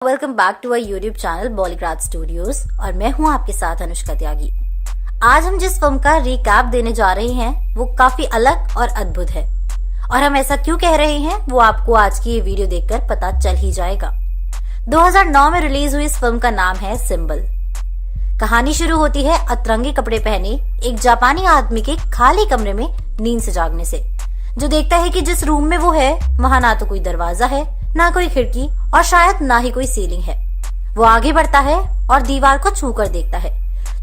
Welcome back to our YouTube channel Bollygrad Studios और मैं हूं आपके साथ अनुष्का त्यागी। आज हम जिस फिल्म का रिकैप देने जा रहे हैं वो काफी अलग और अद्भुत है और हम ऐसा क्यों कह रहे हैं वो आपको आज की ये वीडियो देखकर पता चल ही जाएगा। 2009 में रिलीज हुई इस फिल्म का नाम है सिंबल। कहानी शुरू होती है अतरंगी कपड़े पहने एक जापानी आदमी के खाली कमरे में नींद से जागने से, जो देखता है कि जिस रूम में वो है वहां ना तो कोई दरवाजा है, ना कोई खिड़की और शायद ना ही कोई सीलिंग है। वो आगे बढ़ता है और दीवार को छू कर देखता है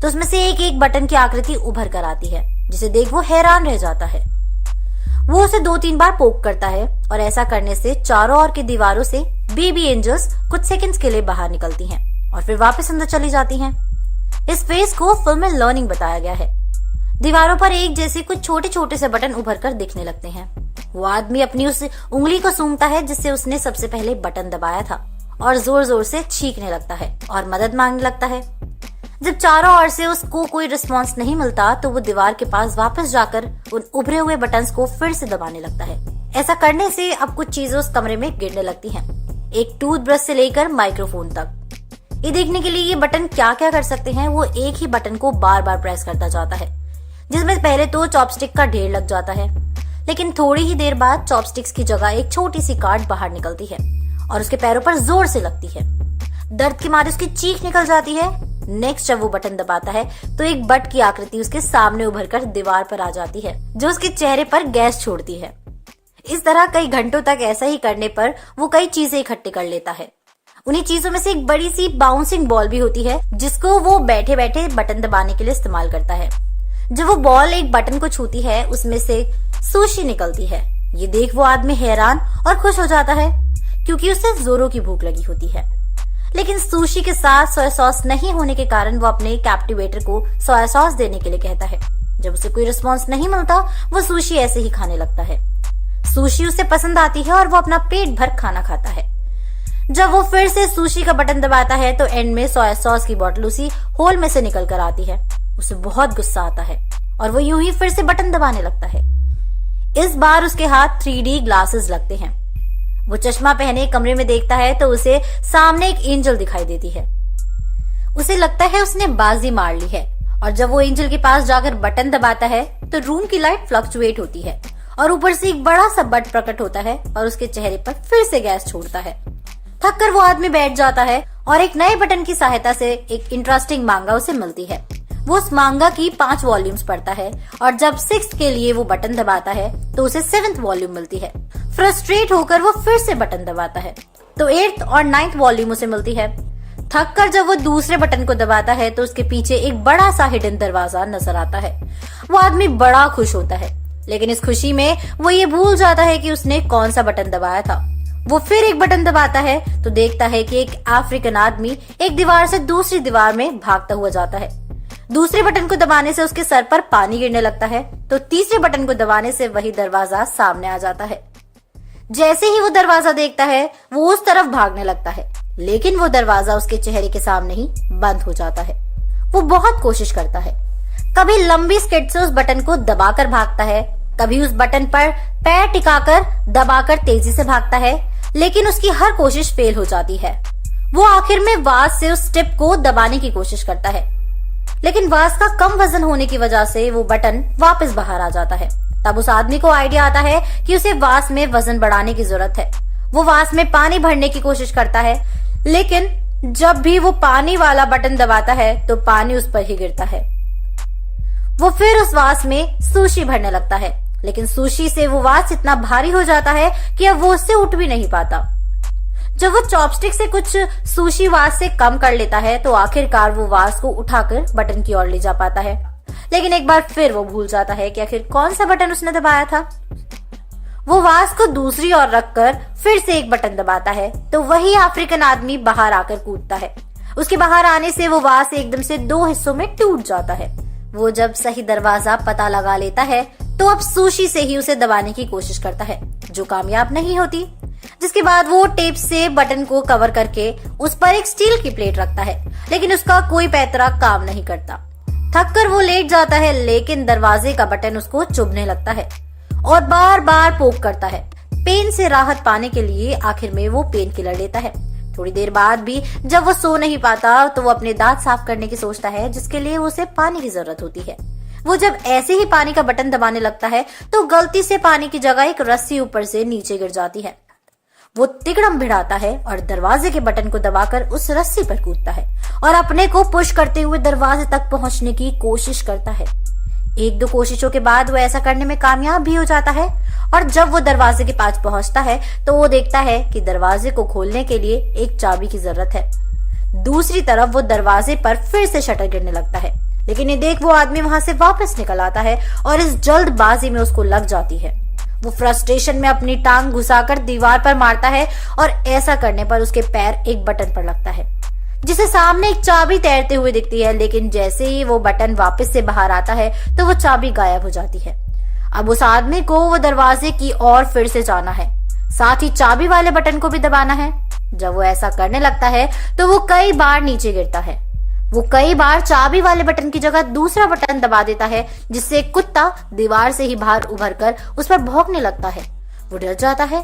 तो उसमें से एक एक बटन की आकृति उभर कर आती है, जिसे देख वो हैरान रह जाता है। वो उसे 2-3 बार पोक करता है और ऐसा करने से चारों ओर की दीवारों से बेबी एंजल्स कुछ सेकंड्स के लिए बाहर निकलती हैं और फिर वापस अंदर चली जाती हैं। इस फेज को फिल्म में लर्निंग बताया गया है। दीवारों पर एक जैसे कुछ छोटे छोटे से बटन उभर कर दिखने लगते हैं। वो आदमी अपनी उस उंगली को सूंघता है जिससे उसने सबसे पहले बटन दबाया था और जोर जोर से चीखने लगता है और मदद मांगने लगता है। जब चारों ओर से उसको कोई रिस्पांस नहीं मिलता तो वो दीवार के पास वापस जाकर उन उभरे हुए बटन्स को फिर से दबाने लगता है। ऐसा करने से अब कुछ चीजें उस कमरे में गिरने लगती हैं, एक टूथब्रश से लेकर माइक्रोफोन तक। ये देखने के लिए ये बटन क्या क्या कर सकते हैं, वो एक ही बटन को बार बार प्रेस करता जाता है, जिसमें पहले तो चॉपस्टिक का ढेर लग जाता है, लेकिन थोड़ी ही देर बाद चॉपस्टिक्स की जगह एक छोटी सी कार्ड बाहर निकलती है और उसके पैरों पर जोर से लगती है। दर्द के मारे उसकी चीख निकल जाती है। नेक्स्ट जब वो बटन दबाता है तो एक बट की आकृति उसके सामने उभरकर दीवार पर आ जाती है, जो उसके चेहरे पर गैस छोड़ती है। इस तरह कई घंटों तक ऐसा ही करने पर वो कई चीजें इकट्ठी कर लेता है। उन्हीं चीजों में से एक बड़ी सी बाउंसिंग बॉल भी होती है, जिसको वो बैठे बैठे बटन दबाने के लिए इस्तेमाल करता है। जब वो बॉल एक बटन को छूती है उसमें से सुशी निकलती है। ये देख वो आदमी हैरान और खुश हो जाता है क्योंकि उसे जोरों की भूख लगी होती है। लेकिन सुशी के साथ सोया सॉस नहीं होने के कारण वो अपने कैप्टिवेटर को सोया सॉस देने के लिए कहता है। जब उसे कोई रिस्पॉन्स नहीं मिलता वो सुशी ऐसे ही खाने लगता है। सुशी उसे पसंद आती है और वो अपना पेट भर खाना खाता है। जब वो फिर से सुशी का बटन दबाता है तो एंड में सोया सॉस की बोतल उसी होल में से निकल कर आती है। उसे बहुत गुस्सा आता है और वो यूं ही फिर से बटन दबाने लगता है। इस बार उसके हाथ 3D ग्लासेस लगते हैं। वो चश्मा पहने कमरे में देखता है तो उसे सामने एक एंजल दिखाई देती है। उसे लगता है उसने बाजी मार ली है और जब वो एंजल के पास जाकर बटन दबाता है तो रूम की लाइट फ्लक्चुएट होती है और ऊपर से एक बड़ा सा बट प्रकट होता है और उसके चेहरे पर फिर से गैस छोड़ता है। थक कर वो आदमी बैठ जाता है और एक नए बटन की सहायता से एक इंटरेस्टिंग मांगा उसे मिलती है। वो उस मांगा की 5 वॉल्यूम्स पढ़ता है और जब 6th के लिए वो बटन दबाता है तो उसे 7th वॉल्यूम मिलती है। फ्रस्ट्रेट होकर वो फिर से बटन दबाता है तो 8th और 9th वॉल्यूम उसे मिलती है। थक कर जब वो दूसरे बटन को दबाता है तो उसके पीछे एक बड़ा सा हिडन दरवाजा नजर आता है। वो आदमी बड़ा खुश होता है, लेकिन इस खुशी में वो ये भूल जाता है कि उसने कौन सा बटन दबाया था। वो फिर एक बटन दबाता है तो देखता है कि एक अफ्रीकन आदमी एक दीवार से दूसरी दीवार में भागता हुआ जाता है। दूसरे बटन को दबाने से उसके सर पर पानी गिरने लगता है तो तीसरे बटन को दबाने से वही दरवाजा सामने आ जाता है। जैसे ही वो दरवाजा देखता है वो उस तरफ भागने लगता है, लेकिन वो दरवाजा उसके चेहरे के सामने ही बंद हो जाता है। वो बहुत कोशिश करता है, कभी लंबी स्किड से उस बटन को दबाकर भागता है, कभी उस बटन पर पैर टिकाकर दबाकर तेजी से भागता है, लेकिन उसकी हर कोशिश फेल हो जाती है। वो आखिर में वाज से उस टिप को दबाने की कोशिश करता है, लेकिन वाज का कम वजन होने की वजह से वो बटन वापस बाहर आ जाता है। तब उस आदमी को आइडिया आता है कि उसे वाज में वजन बढ़ाने की जरूरत है। वो वाज में पानी भरने की कोशिश करता है, लेकिन जब भी वो पानी वाला बटन दबाता है तो पानी उस पर ही गिरता है। वो फिर उस वाज में सुशी भरने लगता है, लेकिन सुशी से वो वाज इतना भारी हो जाता है कि अब वो उससे उठ भी नहीं पाता। जब वो चॉपस्टिक से कुछ सुशी वाज से कम कर लेता है तो आखिरकार वो वाज को उठाकर बटन की ओर ले जा पाता है, लेकिन एक बार फिर वो भूल जाता है कि आखिर कौन सा बटन उसने दबाया था। वो वाज को दूसरी ओर रखकर फिर से एक बटन दबाता है तो वही अफ्रीकन आदमी बाहर आकर कूदता है। उसके बाहर आने से वो वाज एकदम से 2 हिस्सों में टूट जाता है। वो जब सही दरवाजा पता लगा लेता है तो अब सुशी से ही उसे दबाने की कोशिश करता है, जो कामयाब नहीं होती। जिसके बाद वो टेप से बटन को कवर करके उस पर एक स्टील की प्लेट रखता है, लेकिन उसका कोई पैतरा काम नहीं करता। थक कर वो लेट जाता है, लेकिन दरवाजे का बटन उसको चुभने लगता है और बार बार पोक करता है। पेन से राहत पाने के लिए आखिर में वो पेन किलर लेता है। थोड़ी देर बाद भी जब वो सो नहीं पाता तो वो अपने दांत साफ करने की सोचता है, जिसके लिए उसे पानी की जरूरत होती है। वो जब ऐसे ही पानी का बटन दबाने लगता है तो गलती से पानी की जगह एक रस्सी ऊपर से नीचे गिर जाती है। वो तिकड़म भिड़ाता है और दरवाजे के बटन को दबाकर उस रस्सी पर कूदता है और अपने को पुश करते हुए दरवाजे तक पहुंचने की कोशिश करता है। एक दो कोशिशों के बाद वो ऐसा करने में कामयाब भी हो जाता है और जब वो दरवाजे के पास पहुंचता है तो वो देखता है कि दरवाजे को खोलने के लिए एक चाबी की जरूरत है। दूसरी तरफ वो दरवाजे पर फिर से शटर गिरने लगता है, लेकिन ये देख वो आदमी वहां से वापस निकल आता है और इस जल्दबाजी में उसको लग जाती है। वो फ्रस्ट्रेशन में अपनी टांग घुसाकर दीवार पर मारता है और ऐसा करने पर उसके पैर एक बटन पर लगता है, जिसे सामने एक चाबी तैरते हुए दिखती है। लेकिन जैसे ही वो बटन वापस से बाहर आता है तो वो चाबी गायब हो जाती है। अब उस आदमी को वो दरवाजे की ओर फिर से जाना है, साथ ही चाबी वाले बटन को भी दबाना है। जब वो ऐसा करने लगता है तो वो कई बार नीचे गिरता है। वो कई बार चाबी वाले बटन की जगह दूसरा बटन दबा देता है, जिससे कुत्ता दीवार से ही बाहर उभरकर उस पर भौंकने लगता है। वो डर जाता है।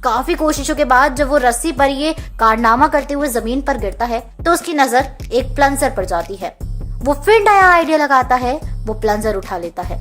काफी कोशिशों के बाद जब वो रस्सी पर ये कारनामा करते हुए जमीन पर गिरता है तो उसकी नजर एक प्लंजर पर जाती है। वो फिर नया आइडिया लगाता है। वो प्लंजर उठा लेता है,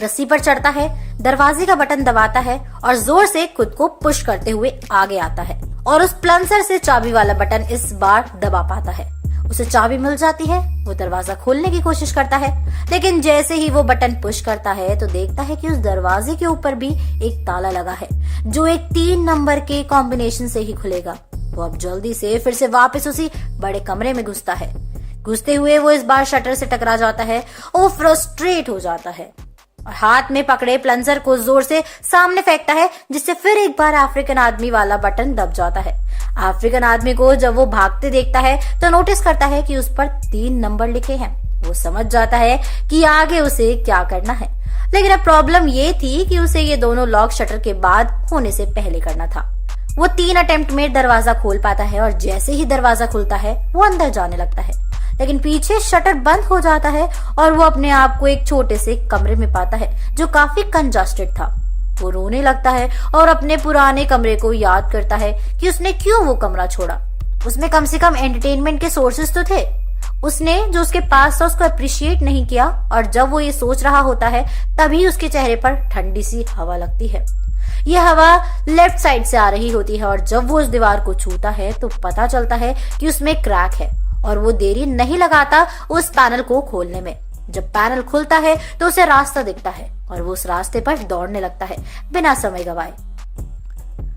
रस्सी पर चढ़ता है, दरवाजे का बटन दबाता है और जोर से खुद को पुश करते हुए आगे आता है और उस प्लंजर से चाबी वाला बटन इस बार दबा पाता है। उसे चाबी मिल जाती है। वो दरवाजा खोलने की कोशिश करता है, लेकिन जैसे ही वो बटन पुश करता है तो देखता है कि उस दरवाजे के ऊपर भी एक ताला लगा है, जो एक 3 नंबर के कॉम्बिनेशन से ही खुलेगा। वो अब जल्दी से फिर से वापस उसी बड़े कमरे में घुसता है। घुसते हुए वो इस बार शटर से टकरा जाता है और वो फ्रस्ट्रेट हो जाता है और हाथ में पकड़े प्लंजर को जोर से सामने फेंकता है, जिससे फिर एक बार अफ्रीकन आदमी वाला बटन दब जाता है। अफ्रीकन आदमी को जब वो भागते देखता है तो नोटिस करता है कि उस पर 3 नंबर लिखे हैं। वो समझ जाता है कि आगे उसे क्या करना है, लेकिन अब प्रॉब्लम ये थी कि उसे ये दोनों लॉक शटर के बाद होने से पहले करना था। वो 3 अटेम्प्ट में दरवाजा खोल पाता है और जैसे ही दरवाजा खुलता है वो अंदर जाने लगता है, लेकिन पीछे शटर बंद हो जाता है और वो अपने आप को एक छोटे से कमरे में पाता है जो काफी कंजस्टेड था। वो रोने लगता है और अपने पुराने कमरे को याद करता है कि उसने क्यों वो कमरा छोड़ा। उसमें कम से कम एंटरटेनमेंट के सोर्सेस तो थे। उसने जो उसके पास था उसको अप्रिशिएट नहीं किया और जब वो ये सोच रहा होता है तभी उसके चेहरे पर ठंडी सी हवा लगती है। यह हवा लेफ्ट साइड से आ रही होती है और जब वो उस दीवार को छूता है तो पता चलता है कि उसमें क्रैक है और वो देरी नहीं लगाता उस पैनल को खोलने में। जब पैनल खुलता है तो उसे रास्ता दिखता है और वो उस रास्ते पर दौड़ने लगता है बिना समय गवाए।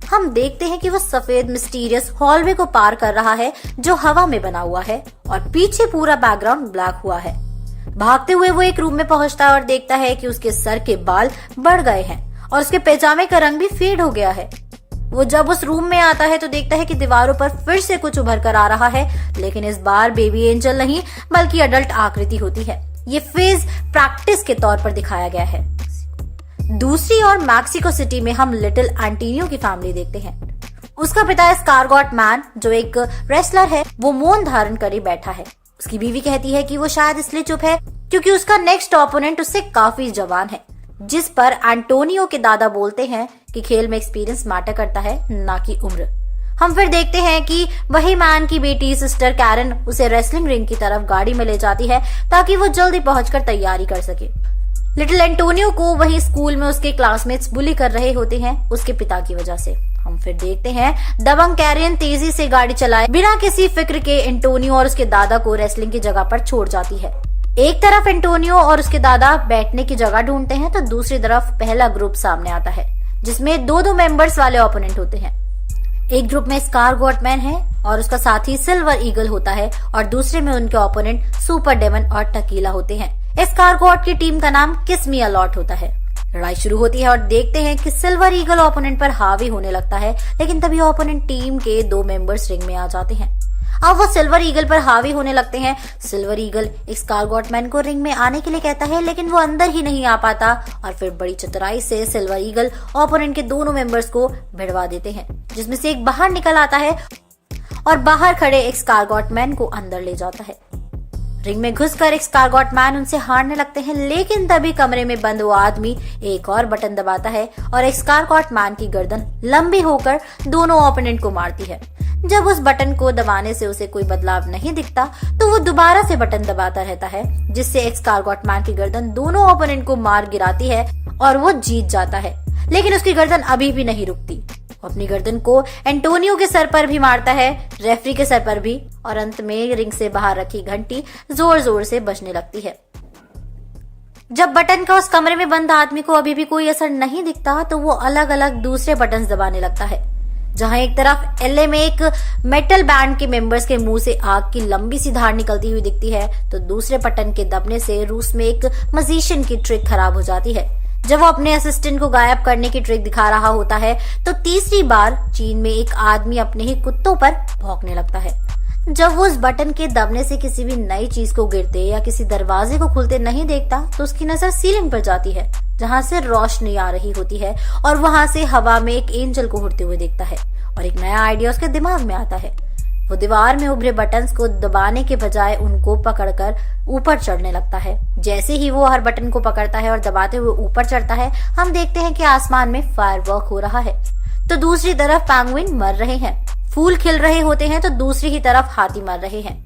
हम देखते हैं कि वो सफेद मिस्टीरियस हॉलवे को पार कर रहा है जो हवा में बना हुआ है और पीछे पूरा बैकग्राउंड ब्लैक हुआ है। भागते हुए वो एक रूम में पहुंचता है और देखता है कि उसके सर के बाल बढ़ गए हैं और उसके पैजामे का रंग भी फेड हो गया है। वो जब उस रूम में आता है तो देखता है कि दीवारों पर फिर से कुछ उभर कर आ रहा है, लेकिन इस बार बेबी एंजल नहीं बल्कि अडल्ट आकृति होती है। ये फेज प्रैक्टिस के तौर पर दिखाया गया है। दूसरी ओर मैक्सिको सिटी में हम लिटिल एंटोनियो की फैमिली देखते हैं। उसका पिता स्कारगॉट मैन जो एक रेसलर है, वो मौन धारण कर बैठा है। उसकी बीवी कहती है कि वो शायद इसलिए चुप है क्योंकि उसका नेक्स्ट ओपोनेंट उससे काफी जवान है, जिस पर एंटोनियो के दादा बोलते हैं कि खेल में एक्सपीरियंस मैटर करता है, ना कि उम्र। हम फिर देखते हैं कि वही मैन की बेटी सिस्टर कैरन उसे रेसलिंग रिंग की तरफ गाड़ी में ले जाती है ताकि वो जल्दी पहुंचकर तैयारी कर सके। लिटिल एंटोनियो को वही स्कूल में उसके क्लासमेट्स बुली कर रहे होते हैं उसके पिता की वजह से। हम फिर देखते हैं दबंग कैरियन तेजी से गाड़ी चलाए बिना किसी फिक्र के एंटोनियो और उसके दादा को रेसलिंग की जगह पर छोड़ जाती है। एक तरफ एंटोनियो और उसके दादा बैठने की जगह ढूंढते हैं तो दूसरी तरफ पहला ग्रुप सामने आता है जिसमें 2-2 मेंबर्स वाले ओपोनेंट होते हैं। एक ग्रुप में स्कारगॉट मैन है और उसका साथी सिल्वर ईगल होता है और दूसरे में उनके ओपोनेंट सुपर डेमन और टकीला होते हैं। स्कारगॉट की टीम का नाम किस मी अ लॉट होता है। लड़ाई शुरू होती है और देखते हैं कि सिल्वर ईगल ओपोनेंट पर हावी होने लगता है, लेकिन तभी ओपोनेंट टीम के 2 मेंबर्स रिंग में आ जाते हैं। अब वो सिल्वर ईगल पर हावी होने लगते हैं। सिल्वर ईगल स्कारगॉट मैन को रिंग में आने के लिए कहता है, लेकिन वो अंदर ही नहीं आ पाता और फिर बड़ी चतुराई से सिल्वर ईगल ओपोनेंट के दोनों मेंबर्स को भिड़वा देते हैं, जिसमें से एक बाहर निकल आता है और बाहर खड़े स्कारगॉट मैन को अंदर ले जाता है। रिंग में घुसकर एक्सकार्गोट मैन उनसे हारने लगते हैं, लेकिन तभी कमरे में बंद वो आदमी एक और बटन दबाता है और एक्सकार्गोट मैन की गर्दन लंबी होकर दोनों ओपोनेंट को मारती है। जब उस बटन को दबाने से उसे कोई बदलाव नहीं दिखता तो वो दोबारा से बटन दबाता रहता है, जिससे एक्सकार्गोट मैन की गर्दन दोनों ओपोनेंट को मार गिराती है और वो जीत जाता है। लेकिन उसकी गर्दन अभी भी नहीं रुकती। वो अपनी गर्दन को एंटोनियो के सर पर भी मारता है, रेफरी के सर पर भी, और अंत में रिंग से बाहर रखी घंटी जोर जोर से बजने लगती है। जब बटन का उस कमरे में बंद आदमी को अभी भी कोई असर नहीं दिखता तो वो अलग अलग दूसरे बटन दबाने लगता है। जहां एक तरफ एलए में एक मेटल बैंड के मेंबर्स के मुंह से आग की लंबी सी धार निकलती हुई दिखती है, तो दूसरे बटन के दबने से रूस में एक मजीशियन की ट्रिक खराब हो जाती है। जब वो अपने असिस्टेंट को गायब करने की ट्रिक दिखा रहा होता है तो तीसरी बार चीन में एक आदमी अपने ही कुत्तों पर भौंकने लगता है। जब वो उस बटन के दबने से किसी भी नई चीज को गिरते या किसी दरवाजे को खुलते नहीं देखता तो उसकी नजर सीलिंग पर जाती है, जहां से रोशनी आ रही होती है, और वहां से हवा में एक एंजल को उड़ते हुए देखता है और एक नया आइडिया उसके दिमाग में आता है। वो दीवार में उभरे बटन्स को दबाने के बजाय उनको पकड़कर ऊपर चढ़ने लगता है। जैसे ही वो हर बटन को पकड़ता है और दबाते हुए ऊपर चढ़ता है, हम देखते हैं कि आसमान में फायरवर्क हो रहा है। तो दूसरी तरफ पेंगुइन मर रहे हैं, फूल खिल रहे होते हैं, तो दूसरी ही तरफ हाथी मर रहे हैं।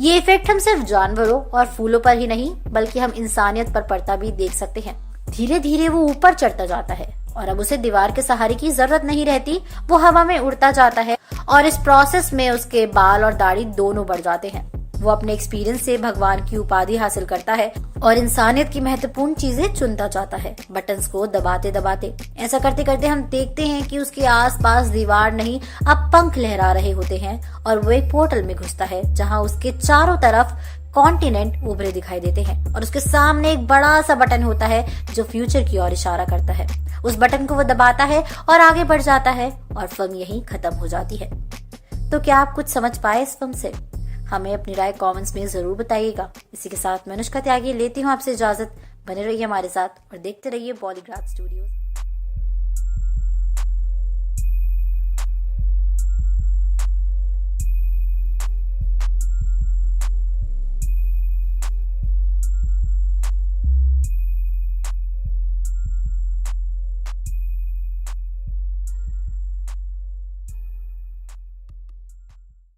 ये इफेक्ट हम सिर्फ जानवरों और फूलों पर ही नहीं बल्कि हम इंसानियत पर पड़ता भी देख सकते हैं। धीरे धीरे वो ऊपर चढ़ता जाता है और अब उसे दीवार के सहारे की जरूरत नहीं रहती। वो हवा में उड़ता जाता है और इस प्रोसेस में उसके बाल और दाढ़ी दोनों बढ़ जाते हैं। वो अपने एक्सपीरियंस से भगवान की उपाधि हासिल करता है और इंसानियत की महत्वपूर्ण चीजें चुनता जाता है, बटन्स को दबाते दबाते। ऐसा करते करते हम देखते हैं कि उसके आसपास दीवार नहीं, अब पंख लहरा रहे होते हैं और वो एक पोर्टल में घुसता है, जहां उसके चारों तरफ कॉन्टिनेंट उभरे दिखाई देते हैं और उसके सामने एक बड़ा सा बटन होता है जो फ्यूचर की ओर इशारा करता है। उस बटन को वो दबाता है और आगे बढ़ जाता है और फिल्म यहीं खत्म हो जाती है। तो क्या आप कुछ समझ पाए इस फिल्म से? हमें अपनी राय कमेंट्स में जरूर बताइएगा। इसी के साथ मैं अनुष्का त्यागी लेती हूँ आपसे इजाजत। बने रहिए हमारे साथ और देखते रहिए बॉलीग्राड स्टूडियोज।